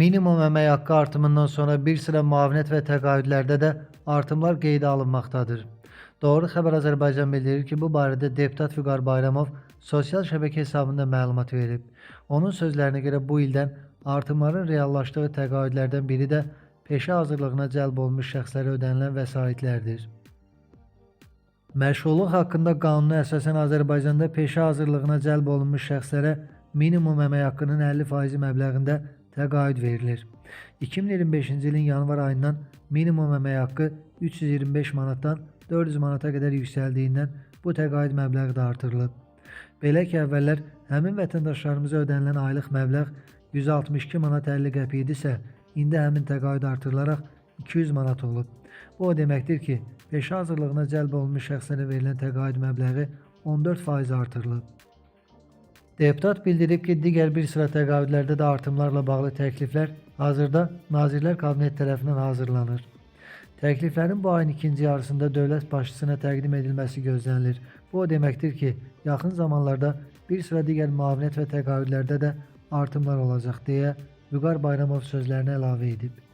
Minimum emək haqqı artımından sonra bir sıra müavinət və təqaüdlərdə də artımlar qeydə alınmaqdadır. Doğru Xəbər Azərbaycan bildirir ki, bu barədə deputat Vüqar Bayramov sosial şəbəkə hesabında məlumat verib. Onun sözlərinə görə bu ildən artımların reallaşdığı təqaüdlərdən biri də peşə hazırlığına cəlb olunmuş şəxslərə ödənilən vəsaitlərdir. Məşğulluq haqqında qanuna əsasən Azərbaycanda peşə hazırlığına cəlb olunmuş şəxslərə minimum əmək haqqının 50% məbləğində təqaüd verilir. 2025-ci ilin yanvar ayından minimum əmək haqqı 325 manatdan 400 manata qədər yüksəldiyindən bu təqaüd məbləği də artırılıb. Belə ki, əvvəllər həmin vətəndaşlarımıza ödənilən aylıq məbləğ 162 manat 50 qəpik idisə, indi həmin təqaüd artırılaraq 200 manat olub. Bu o deməkdir ki, peşə hazırlığına cəlb olunmuş şəxslərə verilən təqaüd məbləği 14% artırılıb. Deputat bildirib ki, digər bir sıra təqaüdlərdə də artımlarla bağlı təkliflər hazırda Nazirlər Kabineti tərəfindən hazırlanır. Təkliflərin bu ayın ikinci yarısında dövlət başçısına təqdim edilməsi gözlənilir. Bu o deməkdir ki, yaxın zamanlarda bir sıra digər müavinət və təqaüdlərdə də artımlar olacaq deyə Vüqar Bayramov sözlərinə əlavə edib.